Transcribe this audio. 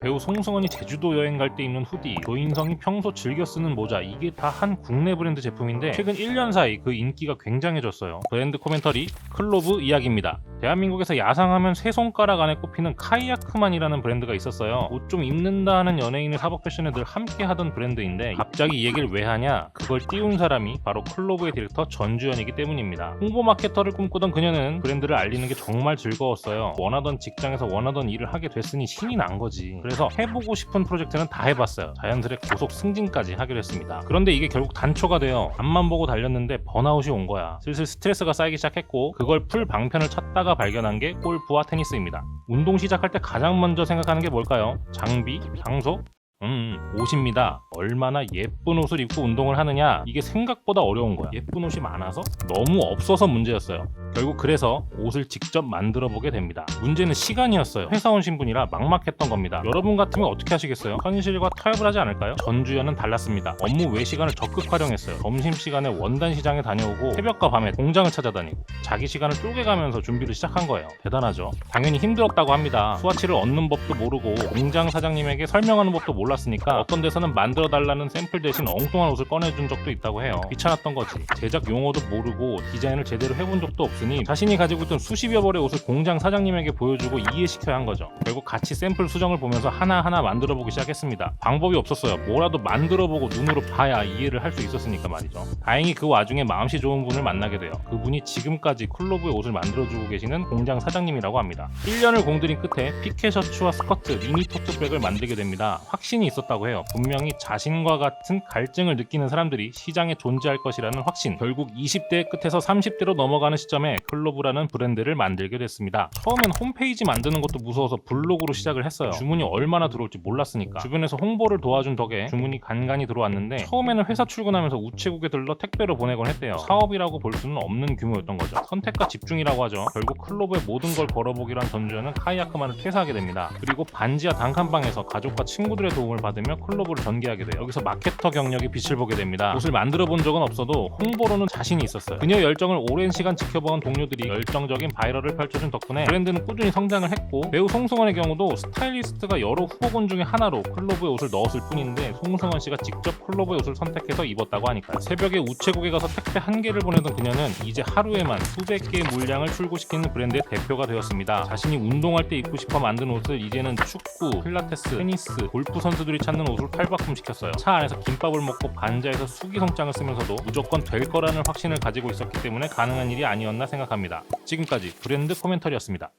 배우 송승헌이 제주도 여행 갈 때 입는 후디, 조인성이 평소 즐겨 쓰는 모자, 이게 다 한 국내 브랜드 제품인데 최근 1년 사이 그 인기가 굉장해졌어요. 브랜드 코멘터리 클로브 이야기입니다. 대한민국에서 야상하면 세 손가락 안에 꼽히는 카이아크만이라는 브랜드가 있었어요. 옷 좀 입는다 하는 연예인의 사복 패션에 늘 함께 하던 브랜드인데 갑자기 이 얘기를 왜 하냐? 그걸 띄운 사람이 바로 클로브의 디렉터 전주현이기 때문입니다. 홍보 마케터를 꿈꾸던 그녀는 브랜드를 알리는 게 정말 즐거웠어요. 원하던 직장에서 원하던 일을 하게 됐으니 신이 난 거지. 그래서 해보고 싶은 프로젝트는 다 해봤어요. 자연스레 고속 승진까지 하기로 했습니다. 그런데 이게 결국 단초가 돼요. 앞만 보고 달렸는데 번아웃이 온 거야. 슬슬 스트레스가 쌓이기 시작했고 그걸 풀 방편을 찾다가 발견한 게 골프와 테니스입니다. 운동 시작할 때 가장 먼저 생각하는 게 뭘까요? 장비? 장소? 옷입니다. 얼마나 예쁜 옷을 입고 운동을 하느냐, 이게 생각보다 어려운 거야. 예쁜 옷이 많아서 너무 없어서 문제였어요. 결국 그래서 옷을 직접 만들어 보게 됩니다. 문제는 시간이었어요. 회사원 신분이라 막막했던 겁니다. 여러분 같으면 어떻게 하시겠어요? 현실과 타협을 하지 않을까요? 전주현은 달랐습니다. 업무 외 시간을 적극 활용했어요. 점심시간에 원단 시장에 다녀오고 새벽과 밤에 공장을 찾아다니고 자기 시간을 쪼개가면서 준비를 시작한 거예요. 대단하죠? 당연히 힘들었다고 합니다. 수화치를 얻는 법도 모르고 공장 사장님에게 설명하는 법도 몰랐으니까 어떤 데서는 만들어 달라는 샘플 대신 엉뚱한 옷을 꺼내준 적도 있다고 해요. 귀찮았던 거지. 제작 용어도 모르고 디자인을 제대로 해본 적도 없으니 자신이 가지고 있던 수십여 벌의 옷을 공장 사장님에게 보여주고 이해시켜야 한 거죠. 결국 같이 샘플 수정을 보면서 하나하나 만들어 보기 시작했습니다. 방법이 없었어요. 뭐라도 만들어 보고 눈으로 봐야 이해를 할 수 있었으니까 말이죠. 다행히 그 와중에 마음씨 좋은 분을 만나게 돼요. 그분이 지금까지 클로브의 옷을 만들어주고 계시는 공장 사장님이라고 합니다. 1년을 공들인 끝에 피케 셔츠와 스커트, 미니 토트백을 만들게 됩니다. 확신이 있었다고 해요. 분명히 자신과 같은 갈증을 느끼는 사람들이 시장에 존재할 것이라는 확신. 결국 20대의 끝에서 30대로 넘어가는 시점에 클로브라는 브랜드를 만들게 됐습니다. 처음엔 홈페이지 만드는 것도 무서워서 블로그로 시작을 했어요. 주문이 얼마나 들어올지 몰랐으니까. 주변에서 홍보를 도와준 덕에 주문이 간간히 들어왔는데 처음에는 회사 출근하면서 우체국에 들러 택배로 보내곤 했대요. 사업이라고 볼 수는 없는 규모였던 거죠. 선택과 집중이라고 하죠. 결국 클로브의 모든 걸 걸어보기로 한 전주현은 카이아크만을 퇴사하게 됩니다. 그리고 반지하 단칸방에서 가족과 친구들의 도움을 받으며 클로브를 전개하게 돼요. 여기서 마케터 경력이 빛을 보게 됩니다. 옷을 만들어 본 적은 없어도 홍보로는 자신이 있었어요. 그녀의 열정을 오랜 시간 지켜본 동료들이 열정적인 바이럴을 펼쳐준 덕분에 브랜드는 꾸준히 성장을 했고, 배우 송승헌의 경우도 스타일리스트가 여러 후보군 중에 하나로 클로브의 옷을 넣었을 뿐인데 송승헌 씨가 직접 클로브의 옷을 선택해서 입었다고 하니까요. 새벽에 우체국에 가서 택배 한 개를 보내던 그녀는 이제 하루에만 수백 개의 물량을 출고시키는 브랜드의 대표가 되었습니다. 자신이 운동할 때 입고 싶어 만든 옷을 이제는 축구, 필라테스, 테니스, 골프 선수들이 찾는 옷으로 탈바꿈시켰어요. 차 안에서 김밥을 먹고 반자에서 수기송장을 쓰면서도 무조건 될 거라는 확신을 가지고 있었기 때문에 가능한 일이 아니었나 생각합니다. 지금까지 브랜드 코멘터리였습니다.